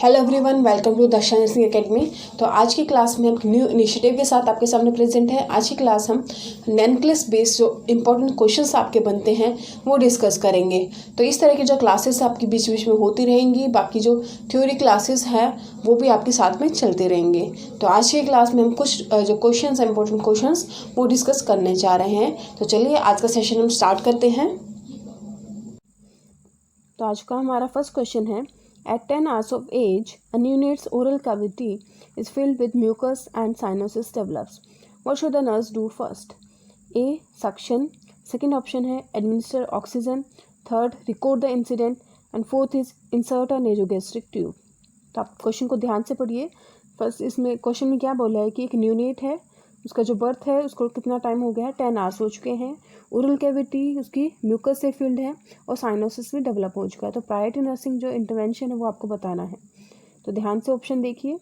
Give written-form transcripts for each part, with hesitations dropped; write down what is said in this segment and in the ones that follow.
Hello everyone, welcome to Darshan nursing academy. तो आज की क्लास में हम न्यू इनिशिएटिव के साथ आपके सामने प्रेजेंट है। आज की क्लास हम नैनक्लिस बेस्ड जो इंपॉर्टेंट क्वेश्चंस आपके बनते हैं वो डिस्कस करेंगे। तो इस तरह की जो क्लासेस आपकी बीच बीच में होती रहेंगी, बाकी जो थ्योरी क्लासेस हैं वो भी आपके साथ में चलते रहेंगे। तो आज की क्लास में हम कुछ जो क्वेश्चंस हैं, इंपॉर्टेंट क्वेश्चंस वो डिस्कस करने जा रहे हैं। तो चलिए आज का सेशन हम स्टार्ट करते हैं। तो आज का हमारा फर्स्ट क्वेश्चन है, at 10 hours of age, a neonate's oral cavity is filled with mucus and cyanosis develops. What should the nurse do first? A. Suction. Second option है administer oxygen. Third, record the incident. And fourth is insert a nasogastric tube. तो आप question को ध्यान से पढ़िए। First इसमें question में क्या बोला है कि एक न्यूनेट है, उसका जो बर्थ है उसको कितना टाइम हो गया है, 10 आवर्स हो चुके हैं। ओरल कैविटी उसकी म्यूकस से फिल्ड है और साइनोसिस भी डेवलप हो चुका है। तो प्रायोरिटी नर्सिंग जो इंटरवेंशन है वो आपको बताना है। तो ध्यान से ऑप्शन देखिए।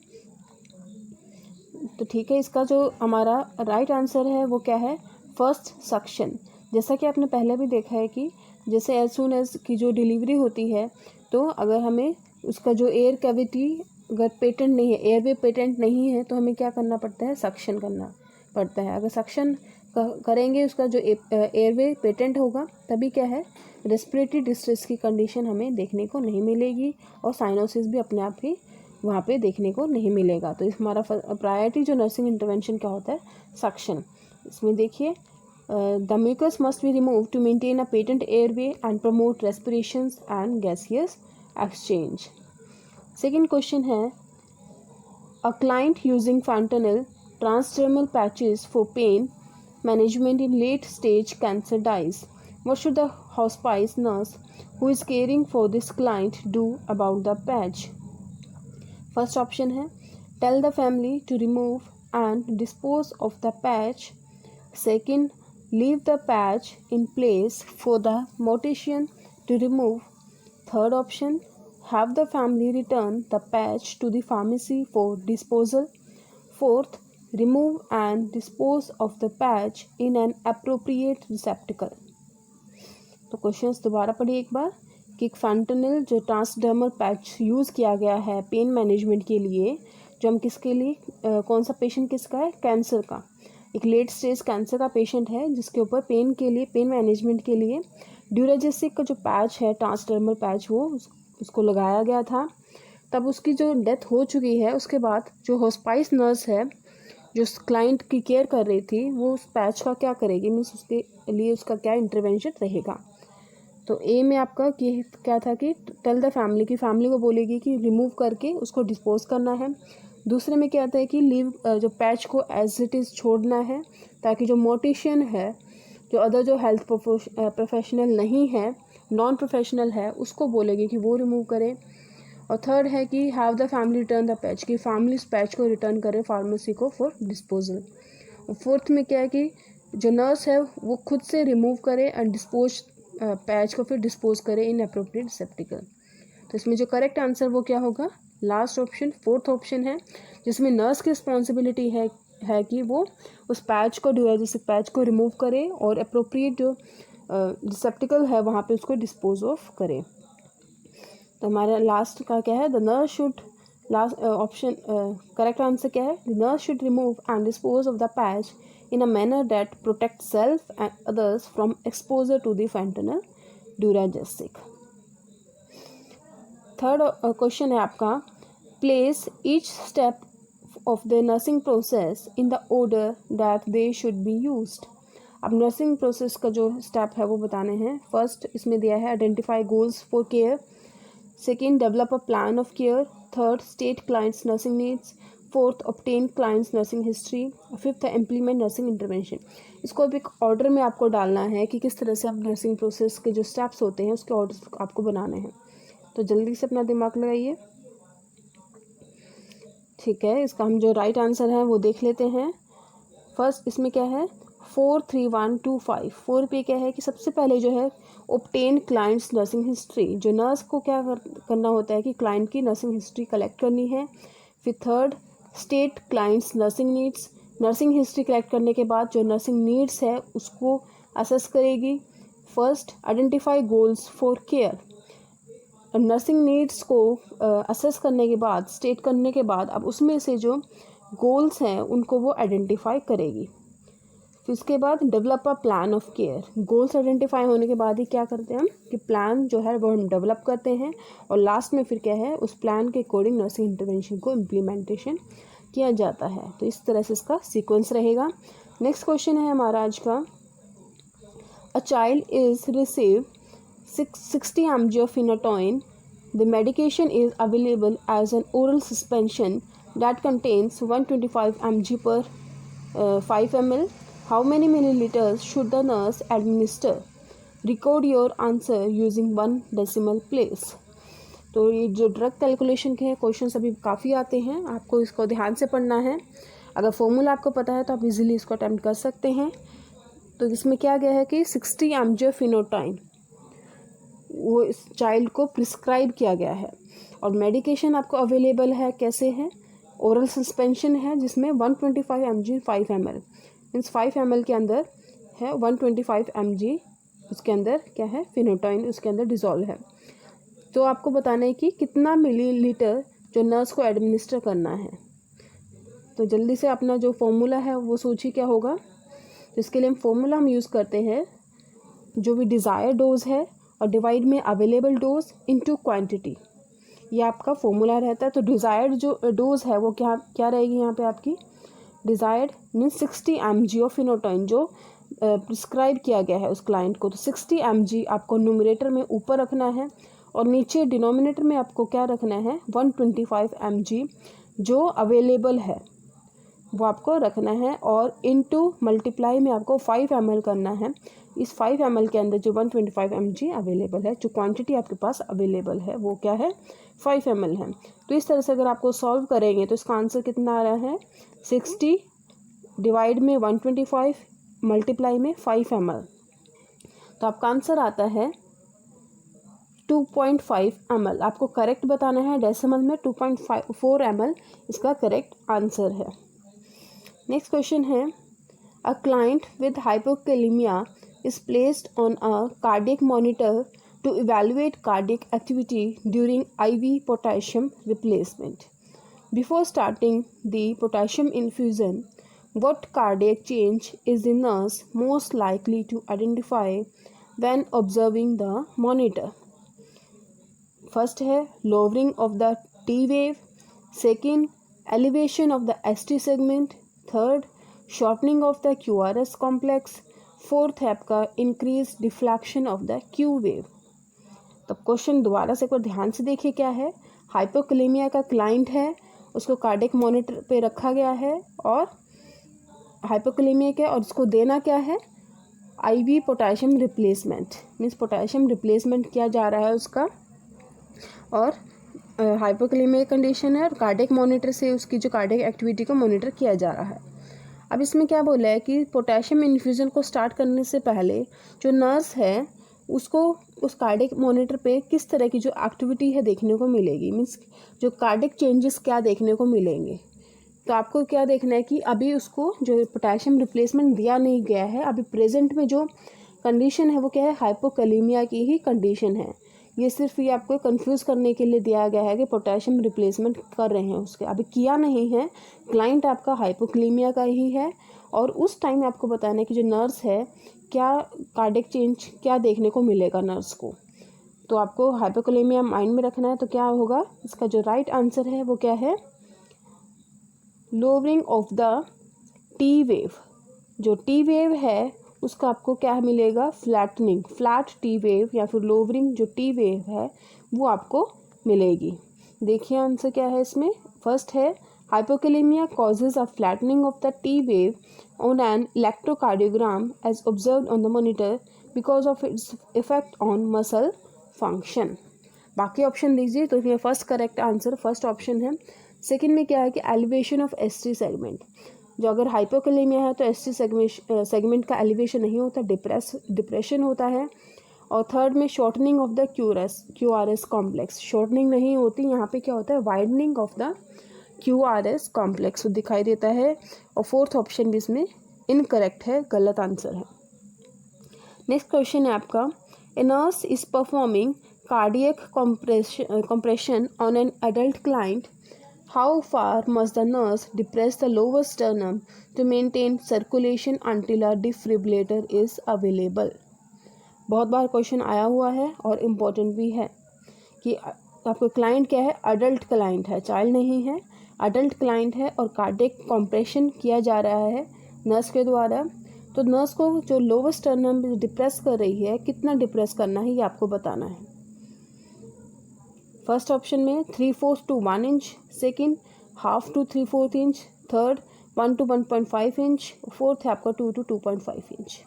तो ठीक है, इसका जो हमारा राइट आंसर है वो क्या है, फर्स्ट सक्शन। जैसा कि आपने पहले भी देखा है कि जैसे एज सून एज की जो डिलीवरी होती है, तो अगर हमें उसका जो एयर कैविटी अगर पेटेंट नहीं है, एयरवे पेटेंट नहीं है, तो हमें क्या करना पड़ता है, सक्शन करना पड़ता है। अगर सक्शन करेंगे, उसका जो एयरवे पेटेंट होगा, तभी क्या है, रेस्पिरेटरी डिस्ट्रेस की कंडीशन हमें देखने को नहीं मिलेगी और साइनोसिस भी अपने आप ही वहाँ पे देखने को नहीं मिलेगा। तो हमारा प्रायोरिटी जो नर्सिंग इंटरवेंशन का होता है, सक्शन। इसमें देखिए, the mucus must be remove to maintain a patent airway and promote respirations and gaseous exchange. Second question है, a client using fentanyl transdermal patches for pain management in late stage cancer dies. What should the hospice nurse who is caring for this client do about the patch? First option है, tell the family to remove and dispose of the patch. Second, leave the patch in place for the mortician to remove. Third option, have the family return the patch to the pharmacy for disposal. Fourth, remove and dispose of the patch in an appropriate receptacle. तो questions दोबारा पढ़िए एक बार कि फैंटनल जो transdermal patch use किया गया है pain management के लिए, जो हम किसके लिए, कौन सा पेशेंट किसका है, कैंसर का, एक लेट स्टेज कैंसर का पेशेंट है जिसके ऊपर पेन के लिए, पेन मैनेजमेंट के लिए ड्यूराजेसिक का जो पैच है, ट्रांसडर्मल पैच, वो उसको लगाया गया था। तब उसकी जो डेथ हो चुकी है, उसके बाद जो हॉस्पाइस नर्स है जो क्लाइंट की केयर कर रही थी, वो उस पैच का क्या करेगी, मीन्स उसके लिए उसका क्या इंटरवेंशन रहेगा। तो ए में आपका क्या था कि टेल द फैमिली, की फैमिली को बोलेगी कि रिमूव करके उसको डिस्पोज करना है। दूसरे में क्या आता है कि लीव, जो पैच को एज इट इज़ छोड़ना है, ताकि जो मोटिशियन है, जो अदर जो हेल्थ प्रोफेशनल नहीं है, नॉन प्रोफेशनल है, उसको बोलेगी कि वो रिमूव करे। और थर्ड है कि have the family return the patch, की फैमिली इस पैच को रिटर्न करे फार्मेसी को फॉर डिस्पोजल। और फोर्थ में क्या है कि जो नर्स है वो खुद से रिमूव करे एंड डिस्पोज, पैच को फिर डिस्पोज करे इन अप्रोप्रिएट रिसेप्टिकल। तो इसमें जो करेक्ट आंसर वो क्या होगा, लास्ट ऑप्शन, फोर्थ ऑप्शन है, जिसमें नर्स की रिस्पॉन्सिबिलिटी है कि वो उस पैच को, ड्यूराजेसिक पैच को रिमूव करे और अप्रोप्रिएट जो रिसेप्टिकल है वहाँ पे उसको डिस्पोज ऑफ करे। तो हमारा लास्ट का क्या है, the nurse should, last option correct answer क्या है, the nurse should remove and dispose of the patch in a manner that protect self and others from exposure to the fentanyl Duragesic. Third question है आपका, place each step of the nursing process in the order that they should be used. अब nursing process का जो step है वो बताने हैं। First इसमें दिया है, identify goals for care. Second, develop a plan of care. Third, state client's nursing needs. Fourth, obtain client's nursing history. Fifth, implement nursing intervention. इसको अब एक ऑर्डर में आपको डालना है कि किस तरह से आप नर्सिंग प्रोसेस के जो स्टेप्स होते हैं उसके ऑर्डर आपको बनाने हैं। तो जल्दी से अपना दिमाग लगाइए। ठीक है, इसका हम जो राइट आंसर है वो देख लेते हैं। फर्स्ट इसमें क्या है, 4 3 1 2 5। 4 पे क्या है कि सबसे पहले जो है ओब्टेन क्लाइंट्स नर्सिंग हिस्ट्री, जो नर्स को क्या करना होता है कि क्लाइंट की नर्सिंग हिस्ट्री कलेक्ट करनी है। फिर third, state clients nursing needs, nursing history collect करने के बाद जो नर्सिंग नीड्स है उसको असेस करेगी। First, identify goals for care, nursing needs को असेस करने के बाद, स्टेट करने के बाद, अब उसमें से जो गोल्स हैं उनको वो आइडेंटिफाई करेगी। फिर उसके बाद develop a plan of care. Goals identify होने के बाद ही क्या करते हैं हम कि प्लान जो है वो हम डेवलप करते हैं, और लास्ट में फिर क्या है, उस प्लान के अकॉर्डिंग नर्सिंग इंटरवेंशन को इम्प्लीमेंटेशन किया जाता है। तो इस तरह से इसका सीक्वेंस रहेगा। नेक्स्ट क्वेश्चन है हमारा आज का, a child is receive 60 mg of phenytoin. The medication is available as an oral suspension that contains 125 mg per 5 ml. How many milliliters should the nurse administer? Record your answer using 1 decimal place. तो ये जो drug calculation के हैं question अभी काफ़ी आते हैं, आपको इसको ध्यान से पढ़ना है। अगर फॉर्मूला आपको पता है तो आप इजीली इसको अटेम्प्ट कर सकते हैं। तो इसमें क्या गया है कि 60 mg of phenytoin वो इस चाइल्ड को प्रिस्क्राइब किया गया है, और मेडिकेशन आपको अवेलेबल है, कैसे है, ओरल सस्पेंशन है, जिसमें 125 mg 5 ml मीन्स 5 ml के अंदर है 125 mg, उसके अंदर क्या है, फिनोटाइन उसके अंदर डिज़ोल्व है। तो आपको बताना है कि कितना मिलीलीटर जो नर्स को एडमिनिस्टर करना है। तो जल्दी से अपना जो फॉर्मूला है वो सोचिए क्या होगा। तो इसके लिए हम फॉर्मूला हम यूज़ करते हैं, जो भी डिज़ायर डोज है और डिवाइड में अवेलेबल डोज इनटू क्वांटिटी, ये आपका फॉर्मूला रहता है। तो डिज़ायर्ड जो डोज है वो क्या रहेगी यहाँ पे आपकी, डिज़ायर्ड मीन्स 60 mg ऑफ फिनोटाइन जो प्रिस्क्राइब किया गया है उस क्लाइंट को। तो 60 mg आपको न्यूमरेटर में ऊपर रखना है, और नीचे डिनोमिनेटर में आपको क्या रखना है, 125 mg जो अवेलेबल है वो आपको रखना है, और इनटू मल्टीप्लाई में आपको 5 ml करना है। इस 5 ml के अंदर जो 125 mg अवेलेबल है, जो क्वांटिटी आपके पास अवेलेबल है वो क्या है, 5 ml है। तो इस तरह से अगर आपको सॉल्व करेंगे तो इसका आंसर कितना आ रहा है, 60 डिवाइड में 125 मल्टीप्लाई में 5 ml। तो आपका आंसर आता है 2.5 ml। आपको करेक्ट बताना है, डेसिमल में 2.4 ml इसका करेक्ट आंसर है। नेक्स्ट क्वेश्चन है, a client with hypokalemia is placed on a cardiac monitor to evaluate cardiac activity during IV potassium replacement. Before starting the potassium infusion, what cardiac change is the nurse most likely to identify when observing the monitor? First है lowering of the T wave, second elevation of the ST segment, third shortening of the QRS complex, fourth है आपका increase deflection of the Q wave. तो question दोबारा से एक बार ध्यान से देखिए क्या है, हाइपोकैलेमिया का क्लाइंट है, उसको कार्डियक मॉनिटर पे रखा गया है, और हाइपोकैलेमिया के, और उसको देना क्या है, IV potassium replacement means potassium replacement किया जा रहा है उसका, और हाइपोकैलेमिया कंडीशन है, और कार्डियक मॉनिटर से उसकी जो कार्डियक एक्टिविटी को मॉनिटर किया जा रहा है। अब इसमें क्या बोला है कि पोटेशियम इन्फ्यूज़न को स्टार्ट करने से पहले जो नर्स है उसको उस कार्डियक मॉनिटर पे किस तरह की जो एक्टिविटी है देखने को मिलेगी, मीन्स जो कार्डियक चेंजेस क्या देखने को मिलेंगे। तो आपको क्या देखना है कि अभी उसको जो पोटेशियम रिप्लेसमेंट दिया नहीं गया है, अभी प्रेजेंट में जो कंडीशन है वो क्या है, हाइपोकैलेमिया की ही कंडीशन है। ये सिर्फ ये आपको कंफ्यूज करने के लिए दिया गया है कि पोटेशियम रिप्लेसमेंट कर रहे हैं, उसके अभी किया नहीं है, क्लाइंट आपका हाइपोकैलेमिया का ही है, और उस टाइम आपको बताना है कि जो नर्स है क्या कार्डियक चेंज क्या देखने को मिलेगा नर्स को। तो आपको हाइपोकैलेमिया माइंड में रखना है। तो क्या होगा, इसका जो राइट आंसर है वो क्या है, lowering of the T wave. जो टी वेव है उसका आपको क्या मिलेगा, फ्लैटनिंग, फ्लैट टी वेव, या फिर लोवरिंग जो टी वेव है वो आपको मिलेगी। देखिए आंसर क्या है इसमें, फर्स्ट है hypokalaemia causes a flattening of the T wave on an electrocardiogram as observed on the monitor because of its effect on muscle function. बाकी ऑप्शन दीजिए, तो इसमें first correct answer first option है। Second में क्या है कि एलिवेशन ऑफ एसटी सेगमेंट, जो अगर हाइपोकैलेमिया है तो एसटी सेगमेंट का एलिवेशन नहीं होता, डिप्रेशन होता है। और थर्ड में shortening of the QRS complex, shortening नहीं होती, यहाँ पे क्या होता है, widening of the QRS complex दिखाई देता है। और फोर्थ ऑप्शन भी इसमें इनकरेक्ट है, गलत आंसर है। नेक्स्ट क्वेश्चन है आपका, a nurse is performing cardiac compression on an adult client, how far must the nurse depress the lower sternum to maintain circulation until a defibrillator is available? बहुत बार question आया हुआ है और important भी है कि आपका क्लाइंट क्या है, अडल्ट क्लाइंट है, चाइल्ड नहीं है, अडल्ट क्लाइंट है और कार्डियक कॉम्प्रेशन किया जा रहा है नर्स के द्वारा। तो नर्स को जो लोअर स्टर्नम डिप्रेस कर रही है, कितना डिप्रेस करना है ये आपको बताना है। फर्स्ट ऑप्शन में 3/4 to 1 inch, second 1/2 to 3/4 inch, third 1 to 1.5 inch, fourth है आपका 2 to 2.5 इंच।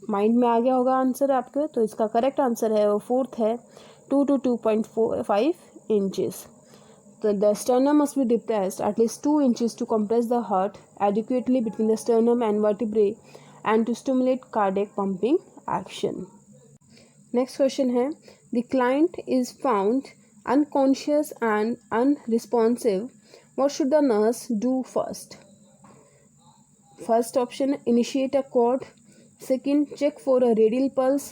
माइंड में आ गया होगा आंसर आपके, तो इसका करेक्ट आंसर है वो फोर्थ है 2 to 2.5 inches. The sternum must be depressed at least 2 inches to compress the heart adequately between the sternum and vertebrae and to stimulate cardiac pumping action. Next question है, the client is found unconscious and unresponsive. What should the nurse do first? First option, initiate a cord. Second, check for a radial pulse.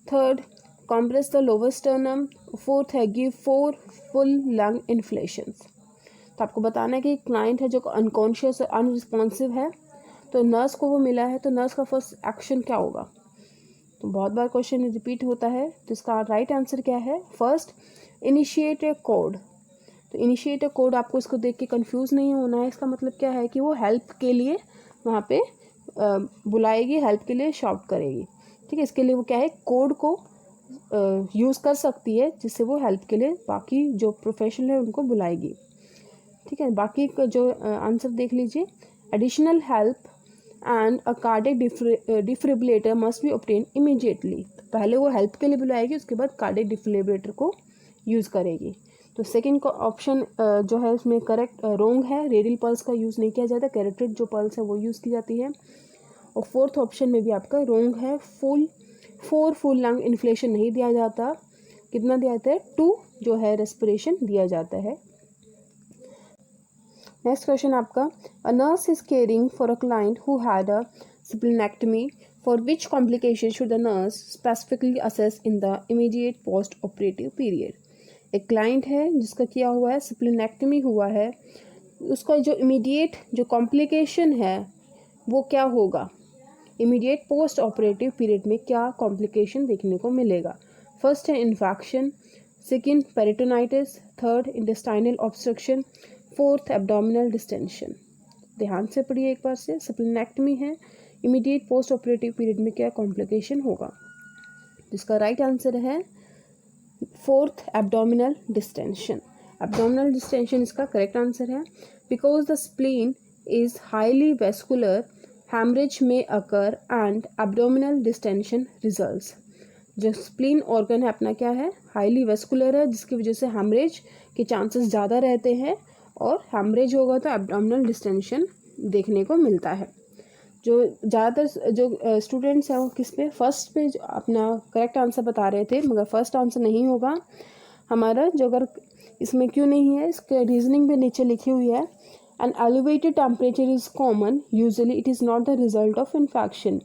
Third, compress the lower sternum. Fourth है give 4 full lung inflations. तो आपको बताना है कि client है जो unconscious और unresponsive है, तो नर्स को वो मिला है, तो नर्स का फर्स्ट एक्शन क्या होगा। तो बहुत बार क्वेश्चन रिपीट होता है, तो इसका राइट आंसर क्या है, फर्स्ट इनिशिएट ए कोड। तो इनिशिएट ए कोड, आपको इसको देख के कंफ्यूज नहीं होना है, इसका मतलब क्या है कि वो हेल्प के लिए वहाँ पे बुलाएगी, हेल्प के लिए शॉट करेगी। ठीक है, इसके लिए वो क्या है, कोड को यूज़ कर सकती है, जिससे वो हेल्प के लिए बाकी जो प्रोफेशनल है उनको बुलाएगी। ठीक है, बाकी का जो आंसर देख लीजिए, additional help and a cardiac defibrillator must be obtain immediately. पहले वो हेल्प के लिए बुलाएगी, उसके बाद कार्डियक डिफिब्रिलेटर को यूज़ करेगी। तो सेकंड का ऑप्शन जो है उसमें करेक्ट रॉन्ग है, रेडियल पल्स का यूज़ नहीं किया जाता, कैरोटिड जो पल्स है वो यूज़ की जाती है। और फोर्थ ऑप्शन में भी आपका रॉन्ग है, 4 फुल लंग इन्फ्लेशन नहीं दिया जाता, कितना दिया जाता है, 2 जो है रेस्पिरेशन दिया जाता है। नेक्स्ट क्वेश्चन आपका, a nurse is caring for a client who had a splenectomy, for which complication should the nurse specifically assess in the immediate post operative period. एक क्लाइंट है जिसका किया हुआ है स्प्लेनेक्टमी हुआ है, उसका जो इमीडिएट जो कॉम्प्लिकेशन है वो क्या होगा, इमीडिएट पोस्ट ऑपरेटिव पीरियड में क्या कॉम्प्लिकेशन देखने को मिलेगा। फर्स्ट है infection, second peritonitis, third intestinal obstruction, fourth abdominal distension. ध्यान से पढ़िए एक बार से, स्प्लेनेक्टमी है, इमीडिएट पोस्ट ऑपरेटिव पीरियड में क्या कॉम्प्लिकेशन होगा। जिसका राइट आंसर है fourth abdominal distension. Abdominal distension इसका करेक्ट आंसर है, because the spleen is highly vascular, hemorrhage may occur and abdominal distension results. जो स्प्लीन ऑर्गन है अपना क्या है, हाईली वेस्कुलर है, जिसकी वजह से हेमरेज के चांसेस ज़्यादा रहते हैं, और हेमरेज होगा तो एब्डोमिनल डिस्टेंशन देखने को मिलता है। जो ज़्यादातर जो स्टूडेंट्स हैं वो किस पे, फर्स्ट पे अपना करेक्ट आंसर बता रहे थे, मगर फर्स्ट आंसर नहीं होगा हमारा। जो अगर इसमें क्यों नहीं है, इसके रीजनिंग भी नीचे लिखी हुई है। An elevated temperature is common. Usually, it is not the result of infection.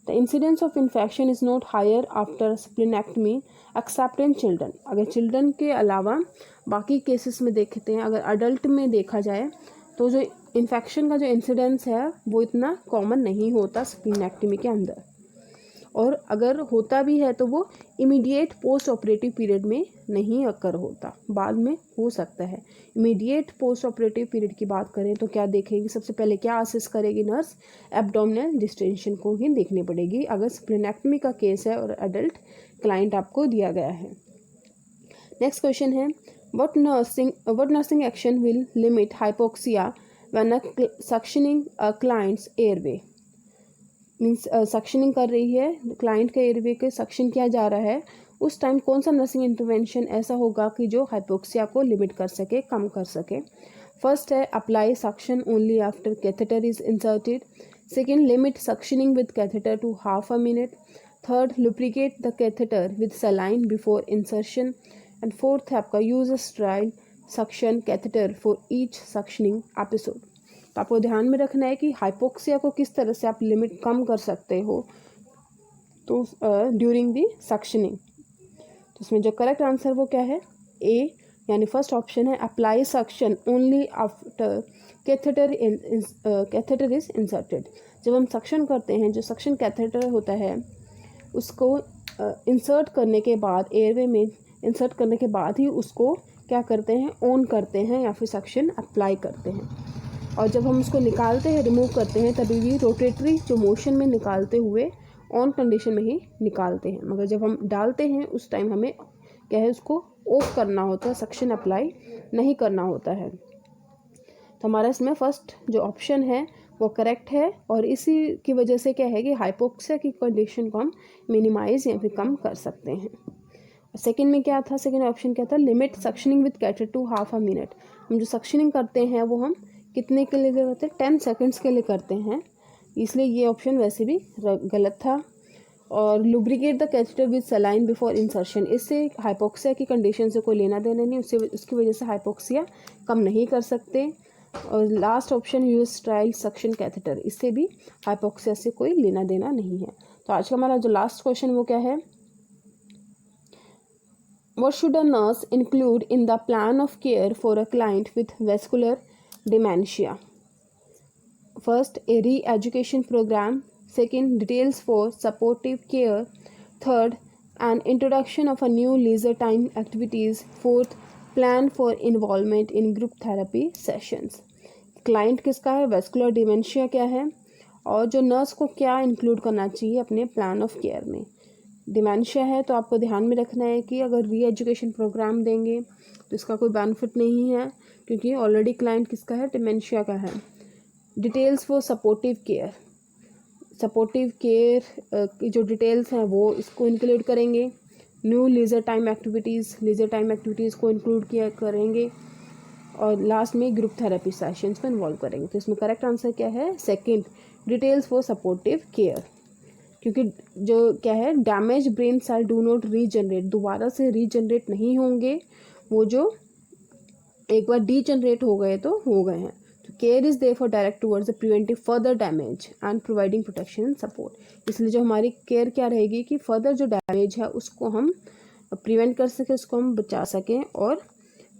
The incidence of infection is not higher after splenectomy, except in children. अगर चिल्ड्रन के अलावा बाकी केसेस में देखते हैं, अगर अडल्ट में देखा जाए तो जो इन्फेक्शन का जो इंसिडेंस है वो इतना कॉमन नहीं होता स्प्लेनेक्टमी के अंदर, और अगर होता भी है तो वो इमीडिएट पोस्ट ऑपरेटिव पीरियड में नहीं अकर होता, बाद में हो सकता है। इमीडिएट पोस्ट ऑपरेटिव पीरियड की बात करें तो क्या देखेगी, सबसे पहले क्या असेस करेगी नर्स, एब्डोमिनल डिस्टेंशन को ही देखनी पड़ेगी अगर स्प्लेनेक्टमी का केस है और एडल्ट क्लाइंट आपको दिया गया है। नेक्स्ट क्वेश्चन है, what nursing action will limit hypoxia when suctioning a clients airway. Means suctioning कर रही है, क्लाइंट के एयरवे के सक्शन किया जा रहा है, उस टाइम कौन सा नर्सिंग इंटरवेंशन ऐसा होगा कि जो हाइपोक्सिया को लिमिट कर सके, कम कर सके। फर्स्ट है apply suction only after catheter is inserted, second limit suctioning with catheter to half a minute, third lubricate the catheter with saline before insertion, and fourth है आपका use a sterile suction catheter for each suctioning episode. तो आपको ध्यान में रखना है कि hypoxia को किस तरह से आप लिमिट कम कर सकते हो, तो ड्यूरिंग दी सक्शनिंग। तो इसमें जो करेक्ट आंसर वो क्या है, ए यानी फर्स्ट ऑप्शन है, apply suction only after catheter is inserted. जब हम सक्शन करते हैं, जो सक्शन कैथेटर होता है उसको इंसर्ट करने के बाद, एयरवे में इंसर्ट करने के बाद ही उसको क्या करते हैं, ऑन करते हैं या फिर सक्शन अप्लाई करते हैं। और जब हम उसको निकालते हैं, रिमूव करते हैं, तभी भी रोटेटरी जो मोशन में निकालते हुए ऑन कंडीशन में ही निकालते हैं। मगर जब हम डालते हैं उस टाइम हमें क्या है, उसको ऑफ करना होता है, सक्शन अप्लाई नहीं करना होता है। तो हमारा इसमें फर्स्ट जो ऑप्शन है वो करेक्ट है, और इसी की वजह से क्या है कि हाइपोक्सिया की कंडीशन को हम मिनिमाइज या फिर कम कर सकते हैं। सेकंड में क्या था, सेकंड ऑप्शन क्या था, limit suctioning with catheter to half a minute. हम जो सक्शनिंग करते हैं वो हम कितने के लिए करते हैं, 10 सेकेंड्स के लिए करते हैं, इसलिए ये ऑप्शन वैसे भी गलत था। और lubricate the catheter with saline before insertion, इससे हाइपोक्सिया की कंडीशन से कोई लेना देना नहीं, उससे उसकी वजह से हाइपोक्सिया कम नहीं कर सकते। और last option use style suction catheter, इससे भी हाइपोक्सिया से कोई लेना देना नहीं है। तो आज का हमारा जो लास्ट क्वेश्चन वो क्या है, what should a nurse include in the plan of care for a client with vascular dementia. First, a re-education program. Second, details for supportive care. Third, an introduction of a new leisure time activities. Fourth, plan for involvement in group therapy sessions. Client किसका है, vascular dementia क्या है, और जो nurse को क्या include करना चाहिए अपने प्लान ऑफ केयर में। डिमेंशिया है तो आपको ध्यान में रखना है कि अगर री एजुकेशन प्रोग्राम देंगे तो इसका कोई बेनिफिट नहीं है, क्योंकि ऑलरेडी क्लाइंट किसका है, डिमेंशिया का है। Details for supportive care, supportive care की जो डिटेल्स हैं वो इसको इंक्लूड करेंगे। New leisure time activities, leisure time activities को इंक्लूड किया करेंगे, और लास्ट में ग्रुप थेरेपी सेशंस को इन्वॉल्व करेंगे। तो इसमें करेक्ट आंसर क्या है, second, details for supportive care. क्योंकि जो क्या है, damage brain cell do not regenerate, दोबारा से रीजनरेट नहीं होंगे, वो जो एक बार डीजनरेट हो गए तो हो गए हैं। तो care is there for direct towards the preventive further damage and providing protection and support. इसलिए जो हमारी केयर क्या रहेगी कि फर्दर जो डैमेज है उसको हम प्रिवेंट कर सकें, उसको हम बचा सकें, और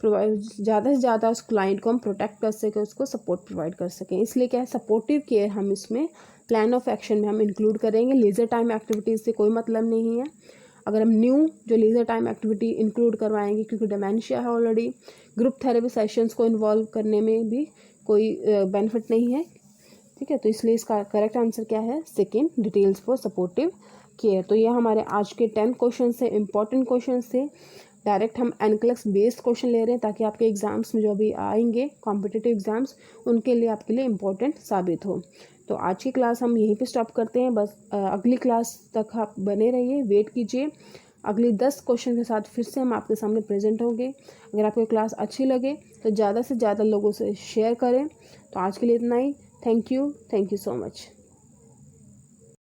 प्रोवाइड ज़्यादा से ज़्यादा उस क्लाइंट को हम प्रोटेक्ट कर सकें, उसको सपोर्ट प्रोवाइड कर सकें। इसलिए क्या है, सपोर्टिव केयर हम इसमें प्लान ऑफ एक्शन में हम इंक्लूड करेंगे। लीजर टाइम एक्टिविटीज़ से कोई मतलब नहीं है। अगर हम न्यू जो लीजर टाइम एक्टिविटी इंक्लूड करवाएंगे, क्योंकि डिमेंशिया है ऑलरेडी, ग्रुप थेरेपी सेशंस को इन्वॉल्व करने में भी कोई बेनिफिट नहीं है, ठीक है। तो इसलिए इसका करेक्ट आंसर क्या है, second, details for supportive care. तो ये हमारे आज के 10 क्वेश्चन से, इंपॉर्टेंट क्वेश्चन से डायरेक्ट हम एनक्लेक्स बेस्ड क्वेश्चन ले रहे हैं, ताकि आपके एग्जाम्स में जो अभी आएंगे कॉम्पिटिटिव एग्जाम्स, उनके लिए आपके लिए इम्पोर्टेंट साबित हो। तो आज की क्लास हम यहीं पे स्टॉप करते हैं। बस अगली क्लास तक आप बने रहिए, वेट कीजिए। अगली 10 क्वेश्चन के साथ फिर से हम आपके सामने प्रेजेंट होंगे। अगर आपको क्लास अच्छी लगे तो ज़्यादा से ज़्यादा लोगों से शेयर करें। तो आज के लिए इतना ही। Thank you so much.